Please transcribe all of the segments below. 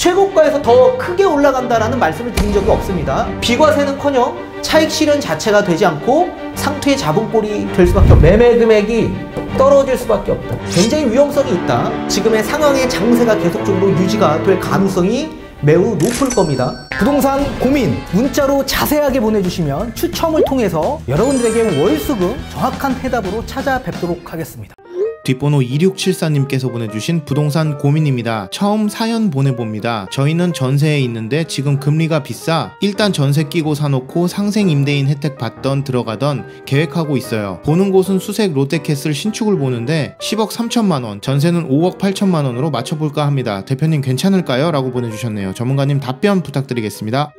최고가에서 더 크게 올라간다라는 말씀을 드린 적이 없습니다. 비과세는커녕 차익 실현 자체가 되지 않고 상투의 잡음꼴이 될 수밖에 없다. 매매 금액이 떨어질 수밖에 없다. 굉장히 위험성이 있다. 지금의 상황의 장세가 계속적으로 유지가 될 가능성이 매우 높을 겁니다. 부동산 고민 문자로 자세하게 보내주시면 추첨을 통해서 여러분들에게 월수금 정확한 해답으로 찾아뵙도록 하겠습니다. 뒷번호 2674님께서 보내주신 부동산 고민입니다. 처음 사연 보내봅니다. 저희는 전세에 있는데 지금 금리가 비싸 일단 전세 끼고 사놓고 상생 임대인 혜택 받던 들어가던 계획하고 있어요. 보는 곳은 수색 롯데캐슬 신축을 보는데 10억 3천만원, 전세는 5억 8천만원으로 맞춰볼까 합니다. 대표님 괜찮을까요? 라고 보내주셨네요. 전문가님 답변 부탁드리겠습니다.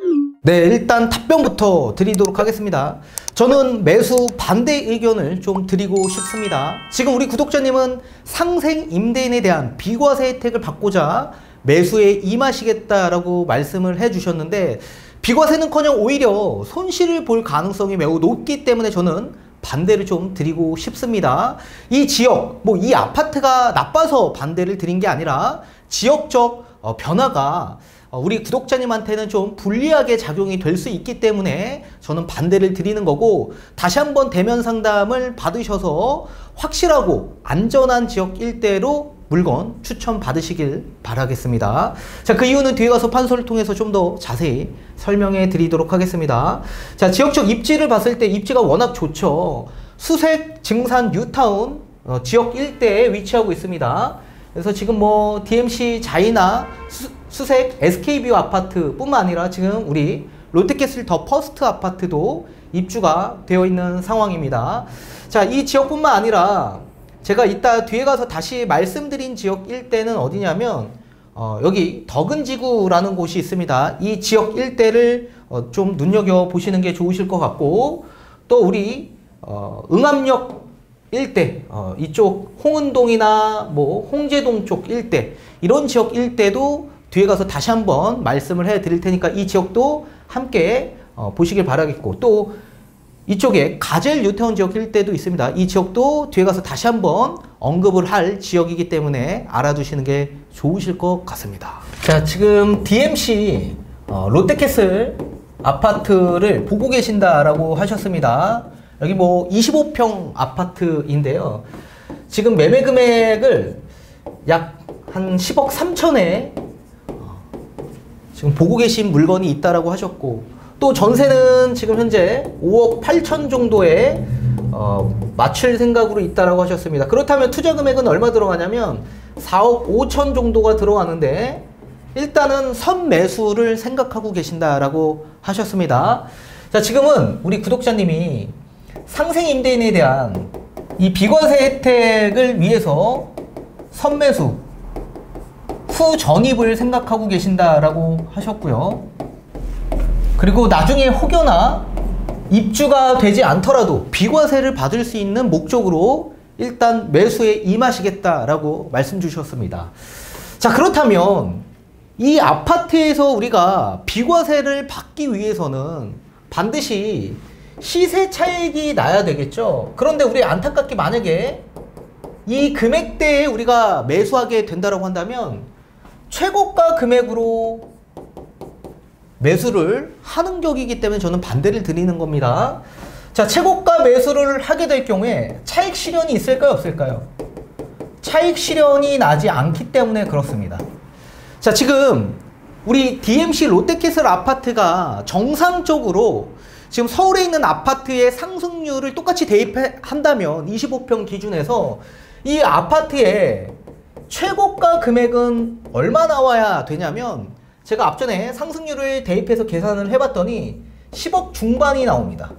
네, 일단 답변부터 드리도록 하겠습니다. 저는 매수 반대 의견을 좀 드리고 싶습니다. 지금 우리 구독자님은 상생 임대인에 대한 비과세 혜택을 받고자 매수에 임하시겠다라고 말씀을 해주셨는데, 비과세는커녕 오히려 손실을 볼 가능성이 매우 높기 때문에 저는 반대를 좀 드리고 싶습니다. 이 지역, 이 아파트가 나빠서 반대를 드린 게 아니라 지역적 변화가 우리 구독자님한테는 좀 불리하게 작용이 될 수 있기 때문에 저는 반대를 드리는 거고, 다시 한번 대면 상담을 받으셔서 확실하고 안전한 지역 일대로 물건 추천 받으시길 바라겠습니다. 자, 그 이유는 뒤에 가서 판서를 통해서 좀 더 자세히 설명해 드리도록 하겠습니다. 자, 지역적 입지를 봤을 때 입지가 워낙 좋죠. 수색, 증산, 뉴타운 지역 일대에 위치하고 있습니다. 그래서 지금 DMC 자이나 수색 SK뷰 아파트 뿐만 아니라 지금 우리 롯데캐슬 더 퍼스트 아파트도 입주가 되어 있는 상황입니다. 자, 이 지역뿐만 아니라 제가 이따 뒤에 가서 다시 말씀드린 지역 일대는 어디냐면 여기 덕은지구라는 곳이 있습니다. 이 지역 일대를 좀 눈여겨보시는 게 좋으실 것 같고, 또 우리 응암역 일대, 이쪽 홍은동이나 홍제동 쪽 일대, 이런 지역 일대도 뒤에 가서 다시 한번 말씀을 해 드릴 테니까 이 지역도 함께 보시길 바라겠고, 또 이쪽에 가젤 뉴타운 지역 일대도 있습니다. 이 지역도 뒤에 가서 다시 한번 언급을 할 지역이기 때문에 알아두시는 게 좋으실 것 같습니다. 자, 지금 DMC 롯데캐슬 아파트를 보고 계신다라고 하셨습니다. 여기 25평 아파트인데요. 지금 매매 금액을 약 한 10억 3천에 지금 보고 계신 물건이 있다라고 하셨고, 또 전세는 지금 현재 5억 8천 정도에 맞출 생각으로 있다라고 하셨습니다. 그렇다면 투자 금액은 얼마 들어가냐면 4억 5천 정도가 들어가는데, 일단은 선매수를 생각하고 계신다라고 하셨습니다. 자, 지금은 우리 구독자님이 상생 임대인에 대한 이 비과세 혜택을 위해서 선매수 후 전입을 생각하고 계신다라고 하셨고요. 그리고 나중에 혹여나 입주가 되지 않더라도 비과세를 받을 수 있는 목적으로 일단 매수에 임하시겠다라고 말씀 주셨습니다. 자, 그렇다면 이 아파트에서 우리가 비과세를 받기 위해서는 반드시 시세 차익이 나야 되겠죠. 그런데 우리 안타깝게 만약에 이 금액대에 우리가 매수하게 된다고 한다면 최고가 금액으로 매수를 하는 격이기 때문에 저는 반대를 드리는 겁니다. 자, 최고가 매수를 하게 될 경우에 차익 실현이 있을까요, 없을까요? 차익 실현이 나지 않기 때문에 그렇습니다. 자, 지금 우리 DMC 롯데캐슬 아파트가 정상적으로 지금 서울에 있는 아파트의 상승률을 똑같이 대입한다면 25평 기준에서 이 아파트의 최고가 금액은 얼마 나와야 되냐면, 제가 앞전에 상승률을 대입해서 계산을 해봤더니 10억 중반이 나옵니다.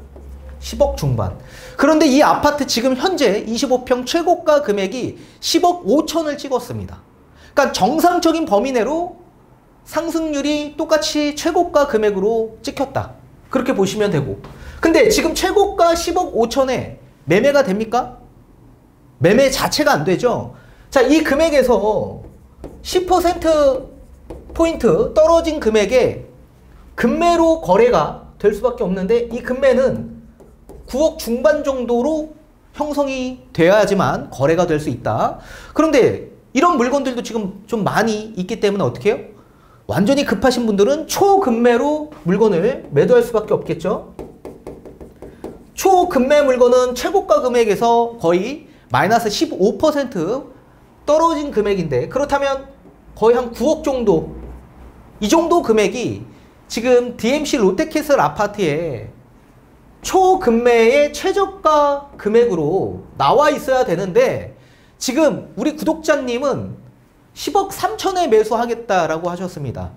10억 중반. 그런데 이 아파트 지금 현재 25평 최고가 금액이 10억 5천을 찍었습니다. 그러니까 정상적인 범위 내로 상승률이 똑같이 최고가 금액으로 찍혔다, 그렇게 보시면 되고, 근데 지금 최고가 10억 5천에 매매가 됩니까? 매매 자체가 안 되죠. 자, 이 금액에서 10%포인트 떨어진 금액에 금매로 거래가 될 수밖에 없는데, 이 금매는 9억 중반 정도로 형성이 되어야지만 거래가 될 수 있다. 그런데 이런 물건들도 지금 좀 많이 있기 때문에 어떻게 해요? 완전히 급하신 분들은 초급매로 물건을 매도할 수밖에 없겠죠. 초급매 물건은 최고가 금액에서 거의 마이너스 15% 떨어진 금액인데, 그렇다면 거의 한 9억 정도, 이 정도 금액이 지금 DMC 롯데캐슬 아파트에 초급매의 최저가 금액으로 나와 있어야 되는데, 지금 우리 구독자님은 10억 3천에 매수하겠다라고 하셨습니다.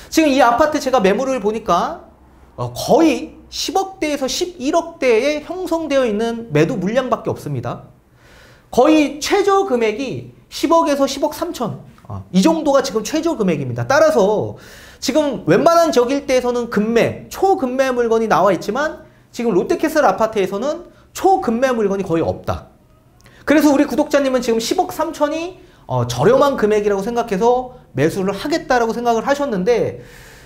지금 이 아파트 제가 매물을 보니까 거의 10억대에서 11억대에 형성되어 있는 매도 물량밖에 없습니다. 거의 최저 금액이 10억에서 10억 3천, 이 정도가 지금 최저 금액입니다. 따라서 지금 웬만한 지역 일대에서는 급매, 초급매 물건이 나와 있지만 지금 롯데캐슬 아파트에서는 초급매 물건이 거의 없다. 그래서 우리 구독자님은 지금 10억 3천이 저렴한 금액이라고 생각해서 매수를 하겠다라고 생각을 하셨는데,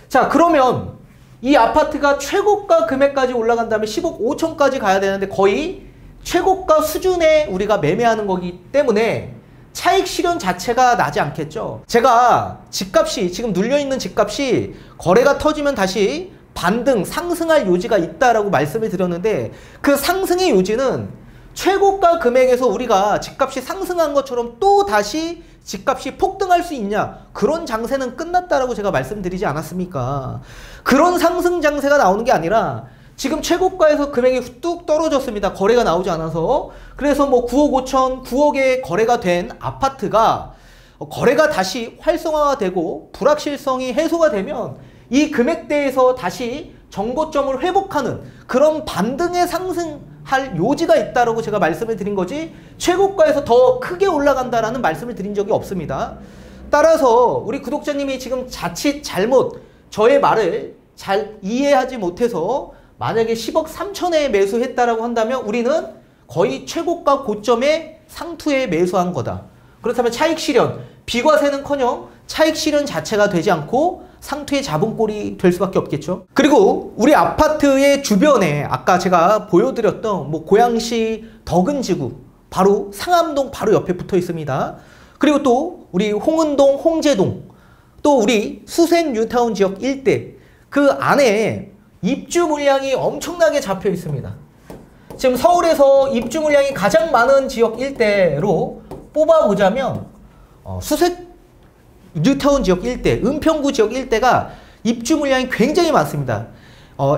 자, 그러면 이 아파트가 최고가 금액까지 올라간다면 10억 5천까지 가야 되는데 거의 최고가 수준에 우리가 매매하는 거기 때문에 차익 실현 자체가 나지 않겠죠. 제가 집값이, 지금 눌려있는 집값이 거래가 터지면 다시 반등, 상승할 요지가 있다라고 말씀을 드렸는데, 그 상승의 요지는 최고가 금액에서 우리가 집값이 상승한 것처럼 또 다시 집값이 폭등할 수 있냐, 그런 장세는 끝났다라고 제가 말씀드리지 않았습니까? 그런 상승 장세가 나오는 게 아니라 지금 최고가에서 금액이 뚝 떨어졌습니다. 거래가 나오지 않아서. 그래서 뭐 9억 5천, 9억에 거래가 된 아파트가 거래가 다시 활성화가 되고 불확실성이 해소가 되면 이 금액대에서 다시 정고점을 회복하는 그런 반등의 상승할 요지가 있다라고 제가 말씀을 드린 거지, 최고가에서 더 크게 올라간다라는 말씀을 드린 적이 없습니다. 따라서 우리 구독자님이 지금 자칫 잘못 저의 말을 잘 이해하지 못해서 만약에 10억 3천에 매수했다라고 한다면 우리는 거의 최고가 고점에 상투에 매수한 거다. 그렇다면 차익 실현, 비과세는커녕 차익 실현 자체가 되지 않고 상투의 잡은 꼴이 될 수밖에 없겠죠. 그리고 우리 아파트의 주변에 아까 제가 보여드렸던 뭐 고양시 덕은지구 바로 상암동 바로 옆에 붙어 있습니다. 그리고 또 우리 홍은동, 홍제동, 또 우리 수생 뉴타운 지역 일대, 그 안에 입주 물량이 엄청나게 잡혀 있습니다. 지금 서울에서 입주 물량이 가장 많은 지역 일대로 뽑아보자면 수색 뉴타운 지역 일대, 은평구 지역 일대가 입주 물량이 굉장히 많습니다.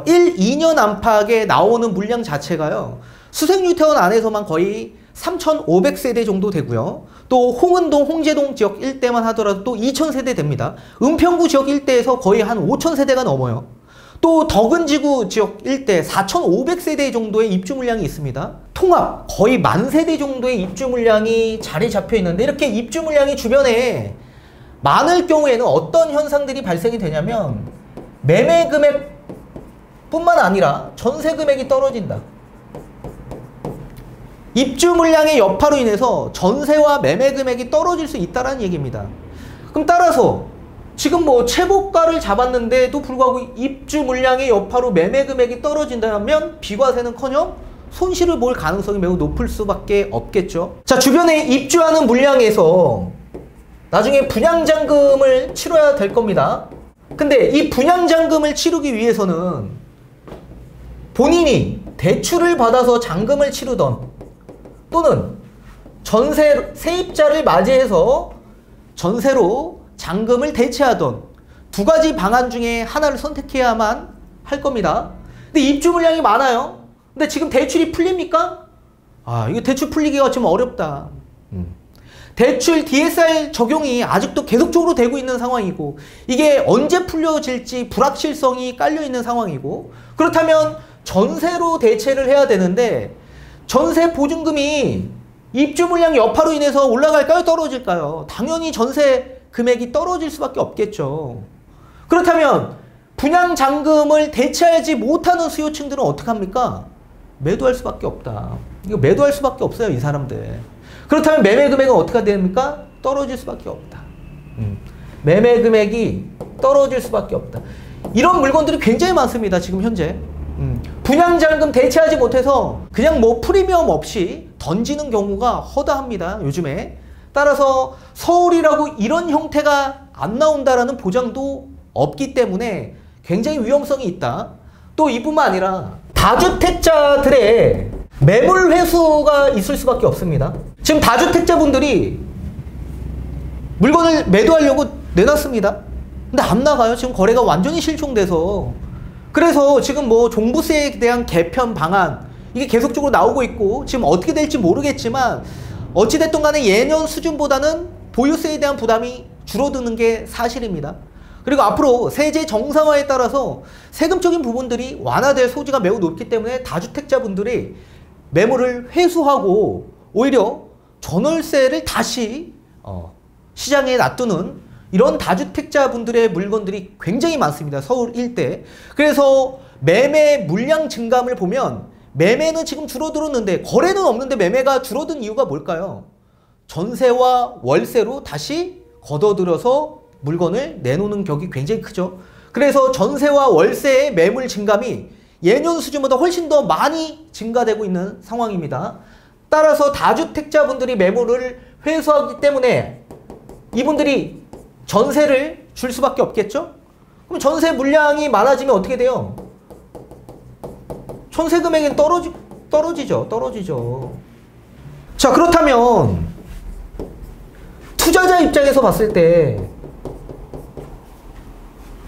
1, 2년 안팎에 나오는 물량 자체가요, 수색 뉴타운 안에서만 거의 3,500세대 정도 되고요. 또 홍은동, 홍제동 지역 일대만 하더라도 또 2,000세대 됩니다. 은평구 지역 일대에서 거의 한 5,000세대가 넘어요. 또 덕은지구 지역 일대 4,500세대 정도의 입주 물량이 있습니다. 통합 거의 10,000세대 정도의 입주 물량이 자리 잡혀 있는데, 이렇게 입주 물량이 주변에 많을 경우에는 어떤 현상들이 발생이 되냐면 매매 금액 뿐만 아니라 전세 금액이 떨어진다. 입주 물량의 여파로 인해서 전세와 매매 금액이 떨어질 수 있다는 얘기입니다. 그럼 따라서 지금 뭐 최고가를 잡았는데도 불구하고 입주 물량의 여파로 매매 금액이 떨어진다면 비과세는커녕 손실을 볼 가능성이 매우 높을 수밖에 없겠죠. 자, 주변에 입주하는 물량에서 나중에 분양잔금을 치러야 될 겁니다. 근데 이 분양잔금을 치르기 위해서는 본인이 대출을 받아서 잔금을 치르던, 또는 전세 세입자를 맞이해서 전세로 잔금을 대체하던 두 가지 방안 중에 하나를 선택해야만 할 겁니다. 근데 입주 물량이 많아요. 근데 지금 대출이 풀립니까? 이거 대출 풀리기가 좀 어렵다. 대출 DSR 적용이 아직도 계속적으로 되고 있는 상황이고, 이게 언제 풀려질지 불확실성이 깔려있는 상황이고, 그렇다면 전세로 대체를 해야 되는데 전세 보증금이 입주 물량 여파로 인해서 올라갈까요? 떨어질까요? 당연히 전세 금액이 떨어질 수밖에 없겠죠. 그렇다면 분양잔금을 대체하지 못하는 수요층들은 어떡합니까? 매도할 수밖에 없다. 이거 매도할 수밖에 없어요, 이 사람들. 그렇다면 매매 금액은 어떻게 됩니까? 떨어질 수밖에 없다. 매매 금액이 떨어질 수밖에 없다. 이런 물건들이 굉장히 많습니다, 지금 현재. 분양잔금 대체하지 못해서 그냥 뭐 프리미엄 없이 던지는 경우가 허다합니다, 요즘에. 따라서 서울이라고 이런 형태가 안 나온다라는 보장도 없기 때문에 굉장히 위험성이 있다. 또 이뿐만 아니라 다주택자들의 매물 회수가 있을 수밖에 없습니다. 지금 다주택자분들이 물건을 매도하려고 내놨습니다. 근데 안 나가요. 지금 거래가 완전히 실종돼서. 그래서 지금 뭐 종부세에 대한 개편 방안 이게 계속적으로 나오고 있고 지금 어떻게 될지 모르겠지만 어찌됐든 간에 예년 수준보다는 보유세에 대한 부담이 줄어드는 게 사실입니다. 그리고 앞으로 세제 정상화에 따라서 세금적인 부분들이 완화될 소지가 매우 높기 때문에 다주택자분들이 매물을 회수하고 오히려 전월세를 다시 시장에 놔두는 이런 다주택자분들의 물건들이 굉장히 많습니다. 서울 일대. 그래서 매매 물량 증감을 보면 매매는 지금 줄어들었는데 거래는 없는데 매매가 줄어든 이유가 뭘까요? 전세와 월세로 다시 걷어들여서 물건을 내놓는 격이 굉장히 크죠. 그래서 전세와 월세의 매물 증감이 예년 수준보다 훨씬 더 많이 증가되고 있는 상황입니다. 따라서 다주택자분들이 매물을 회수하기 때문에 이분들이 전세를 줄 수밖에 없겠죠? 그럼 전세 물량이 많아지면 어떻게 돼요? 전세 금액은 떨어지죠. 자, 그렇다면 투자자 입장에서 봤을 때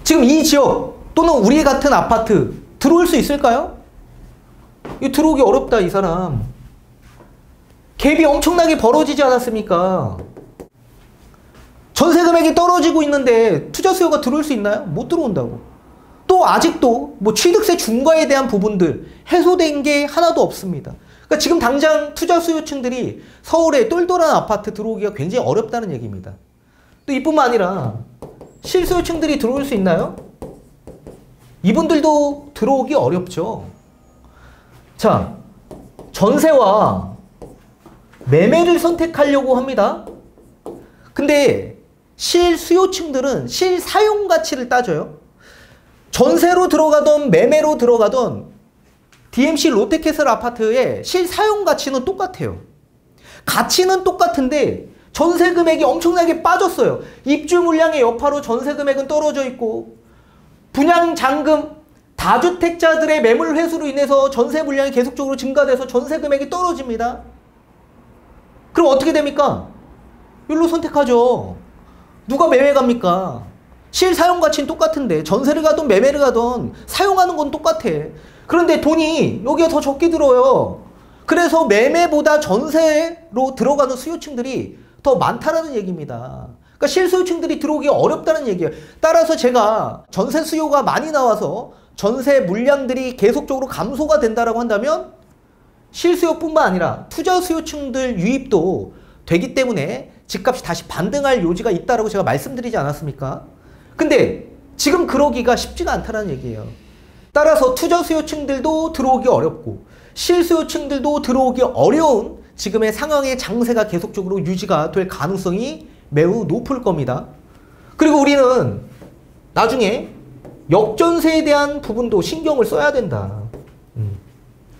지금 이 지역 또는 우리 같은 아파트 들어올 수 있을까요? 이 들어오기 어렵다, 이 사람. 갭이 엄청나게 벌어지지 않았습니까? 전세 금액이 떨어지고 있는데 투자 수요가 들어올 수 있나요? 못 들어온다고. 또 아직도 뭐 취득세 중과에 대한 부분들 해소된 게 하나도 없습니다. 그러니까 지금 당장 투자 수요층들이 서울에 똘똘한 아파트 들어오기가 굉장히 어렵다는 얘기입니다. 또 이뿐만 아니라 실수요층들이 들어올 수 있나요? 이분들도 들어오기 어렵죠. 자, 전세와 매매를 선택하려고 합니다. 근데 실수요층들은 실사용 가치를 따져요. 전세로 들어가던 매매로 들어가던 DMC 롯데캐슬 아파트의 실사용 가치는 똑같아요. 가치는 똑같은데 전세 금액이 엄청나게 빠졌어요. 입주 물량의 여파로 전세 금액은 떨어져 있고 분양 잔금, 다주택자들의 매물 회수로 인해서 전세 물량이 계속적으로 증가돼서 전세 금액이 떨어집니다. 그럼 어떻게 됩니까? 일로 선택하죠. 누가 매매 갑니까? 실사용 가치는 똑같은데 전세를 가든 매매를 가든 사용하는 건 똑같아. 그런데 돈이 여기가 더 적게 들어요. 그래서 매매보다 전세로 들어가는 수요층들이 더 많다라는 얘기입니다. 그러니까 실수요층들이 들어오기 어렵다는 얘기예요. 따라서 제가 전세 수요가 많이 나와서 전세 물량들이 계속적으로 감소가 된다라고 한다면 실수요뿐만 아니라 투자 수요층들 유입도 되기 때문에 집값이 다시 반등할 요지가 있다라고 제가 말씀드리지 않았습니까? 근데 지금 그러기가 쉽지가 않다는 얘기예요. 따라서 투자 수요층들도 들어오기 어렵고 실수요층들도 들어오기 어려운 지금의 상황의 장세가 계속적으로 유지가 될 가능성이 매우 높을 겁니다. 그리고 우리는 나중에 역전세에 대한 부분도 신경을 써야 된다.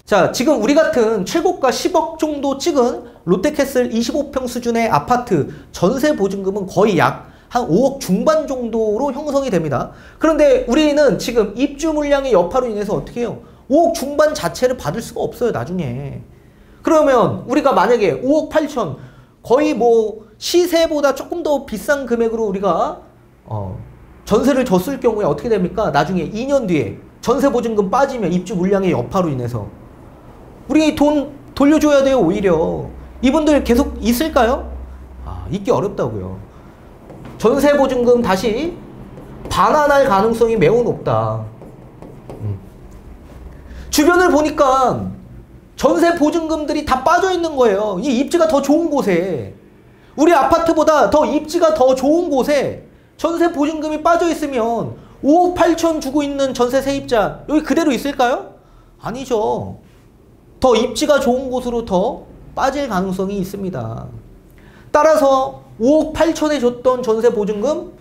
자, 지금 우리 같은 최고가 10억 정도 찍은 롯데캐슬 25평 수준의 아파트 전세 보증금은 거의 약 한 5억 중반 정도로 형성이 됩니다. 그런데 우리는 지금 입주 물량의 여파로 인해서 어떻게 해요? 5억 중반 자체를 받을 수가 없어요, 나중에. 그러면 우리가 만약에 5억 8천 거의 뭐 시세보다 조금 더 비싼 금액으로 우리가 전세를 줬을 경우에 어떻게 됩니까? 나중에 2년 뒤에 전세 보증금 빠지면 입주 물량의 여파로 인해서 우리 돈 돌려줘야 돼요. 오히려 이분들 계속 있을까요? 있기 어렵다고요. 전세 보증금 다시 반환할 가능성이 매우 높다. 주변을 보니까 전세 보증금들이 다 빠져 있는 거예요. 이 입지가 더 좋은 곳에, 우리 아파트보다 더 입지가 더 좋은 곳에 전세 보증금이 빠져 있으면 5억 8천 주고 있는 전세 세입자 여기 그대로 있을까요? 아니죠. 더 입지가 좋은 곳으로 더 빠질 가능성이 있습니다. 따라서 5억 8천에 줬던 전세 보증금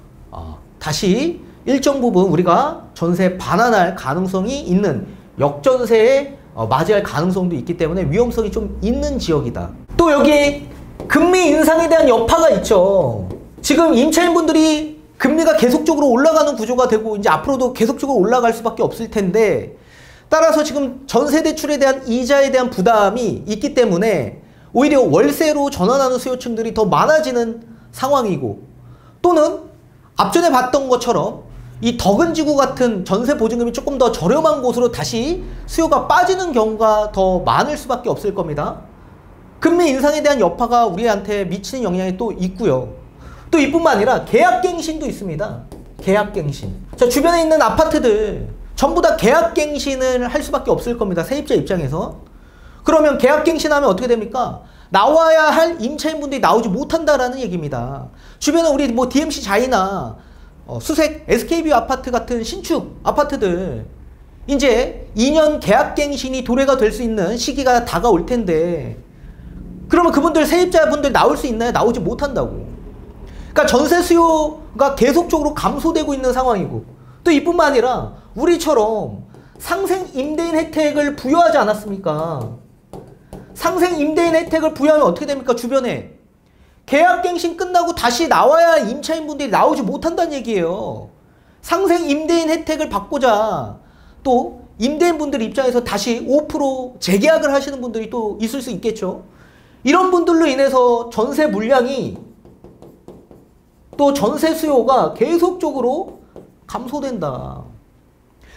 다시 일정 부분 우리가 전세 반환할 가능성이 있는 역전세에 맞이할 가능성도 있기 때문에 위험성이 좀 있는 지역이다. 또 여기 금리 인상에 대한 여파가 있죠. 지금 임차인분들이 금리가 계속적으로 올라가는 구조가 되고 이제 앞으로도 계속적으로 올라갈 수밖에 없을 텐데, 따라서 지금 전세 대출에 대한 이자에 대한 부담이 있기 때문에 오히려 월세로 전환하는 수요층들이 더 많아지는 상황이고, 또는 앞전에 봤던 것처럼 이 덕은지구 같은 전세 보증금이 조금 더 저렴한 곳으로 다시 수요가 빠지는 경우가 더 많을 수밖에 없을 겁니다. 금리 인상에 대한 여파가 우리한테 미치는 영향이 또 있고요. 또 이뿐만 아니라 계약갱신도 있습니다. 계약갱신. 자, 주변에 있는 아파트들 전부 다 계약갱신을 할 수밖에 없을 겁니다. 세입자 입장에서. 그러면 계약갱신하면 어떻게 됩니까? 나와야 할 임차인분들이 나오지 못한다라는 얘기입니다. 주변에 우리 뭐 DMC 자이나 수색 SK뷰 아파트 같은 신축 아파트들 이제 2년 계약갱신이 도래가 될 수 있는 시기가 다가올 텐데, 그러면 그분들 세입자분들 나올 수 있나요? 나오지 못한다고. 그러니까 전세 수요가 계속적으로 감소되고 있는 상황이고, 또 이뿐만 아니라 우리처럼 상생 임대인 혜택을 부여하지 않았습니까? 상생 임대인 혜택을 부여하면 어떻게 됩니까? 주변에 계약갱신 끝나고 다시 나와야 할 임차인분들이 나오지 못한다는 얘기예요. 상생 임대인 혜택을 받고자 또 임대인분들 입장에서 다시 5% 재계약을 하시는 분들이 또 있을 수 있겠죠. 이런 분들로 인해서 전세 물량이 또 전세 수요가 계속적으로 감소된다.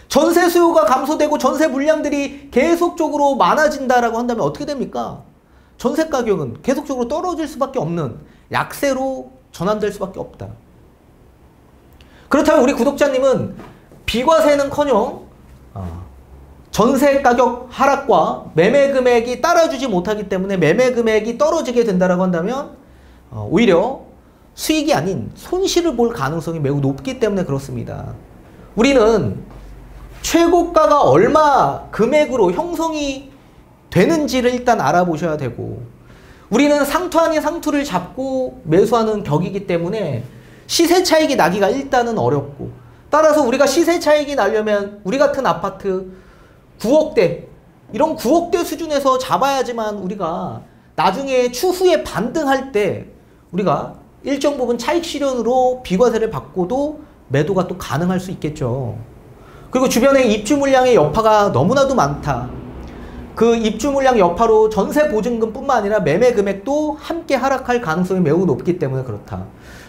전세 수요가 감소되고 전세 물량들이 계속적으로 많아진다라고 한다면 어떻게 됩니까? 전세 가격은 계속적으로 떨어질 수밖에 없는 약세로 전환될 수밖에 없다. 그렇다면 우리 구독자님은 비과세는커녕 전세 가격 하락과 매매 금액이 따라주지 못하기 때문에 매매 금액이 떨어지게 된다라고 한다면 오히려 수익이 아닌 손실을 볼 가능성이 매우 높기 때문에 그렇습니다. 우리는 최고가가 얼마 금액으로 형성이 되는지를 일단 알아보셔야 되고, 우리는 상투 아닌 상투를 잡고 매수하는 격이기 때문에 시세 차익이 나기가 일단은 어렵고, 따라서 우리가 시세 차익이 나려면 우리 같은 아파트 9억대, 이런 9억대 수준에서 잡아야지만 우리가 나중에 추후에 반등할 때 우리가 일정 부분 차익 실현으로 비과세를 받고도 매도가 또 가능할 수 있겠죠. 그리고 주변에 입주 물량의 여파가 너무나도 많다. 그 입주 물량 여파로 전세 보증금 뿐만 아니라 매매 금액도 함께 하락할 가능성이 매우 높기 때문에 그렇다.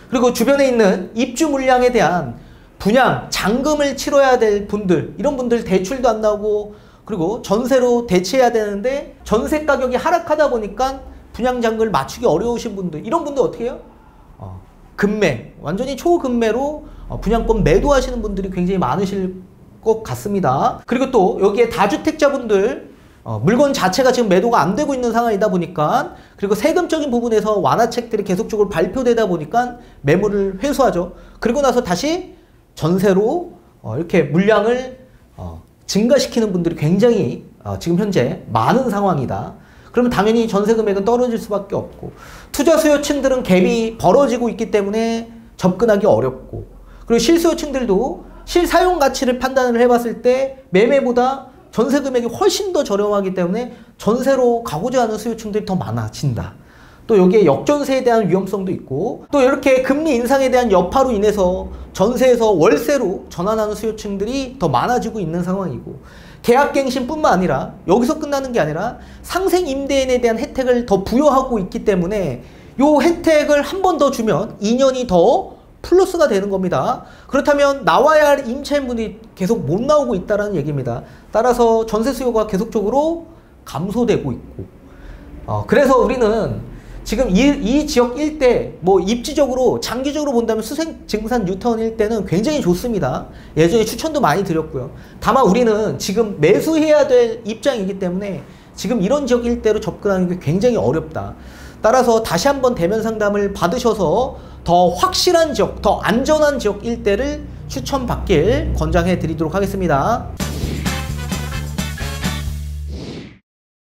그리고 주변에 있는 입주 물량에 대한 분양, 잔금을 치러야 될 분들, 이런 분들 대출도 안 나오고, 그리고 전세로 대체해야 되는데 전세 가격이 하락하다 보니까 분양 잔금을 맞추기 어려우신 분들, 이런 분들 어떻게 해요? 급매, 완전히 초급매로 분양권 매도하시는 분들이 굉장히 많으실 것 같습니다. 그리고 또 여기에 다주택자분들 물건 자체가 지금 매도가 안 되고 있는 상황이다 보니까, 그리고 세금적인 부분에서 완화책들이 계속적으로 발표되다 보니까 매물을 회수하죠. 그리고 나서 다시 전세로 이렇게 물량을 증가시키는 분들이 굉장히 지금 현재 많은 상황이다. 그러면 당연히 전세 금액은 떨어질 수밖에 없고, 투자 수요층들은 갭이 벌어지고 있기 때문에 접근하기 어렵고, 그리고 실수요층들도 실사용 가치를 판단을 해봤을 때 매매보다 전세 금액이 훨씬 더 저렴하기 때문에 전세로 가고자 하는 수요층들이 더 많아진다. 또 여기에 역전세에 대한 위험성도 있고, 또 이렇게 금리 인상에 대한 여파로 인해서 전세에서 월세로 전환하는 수요층들이 더 많아지고 있는 상황이고, 계약갱신뿐만 아니라 여기서 끝나는 게 아니라 상생 임대인에 대한 혜택을 더 부여하고 있기 때문에 요 혜택을 한 번 더 주면 2년이 더 플러스가 되는 겁니다. 그렇다면 나와야 할 임차인분이 계속 못 나오고 있다는 얘기입니다. 따라서 전세 수요가 계속적으로 감소되고 있고, 그래서 우리는 지금 이 지역 일대, 뭐 입지적으로 장기적으로 본다면 수생 증산 뉴타운 일대는 굉장히 좋습니다. 예전에 추천도 많이 드렸고요. 다만 우리는 지금 매수해야 될 입장이기 때문에 지금 이런 지역 일대로 접근하는 게 굉장히 어렵다. 따라서 다시 한번 대면 상담을 받으셔서 더 확실한 지역, 더 안전한 지역 일대를 추천받길 권장해 드리도록 하겠습니다.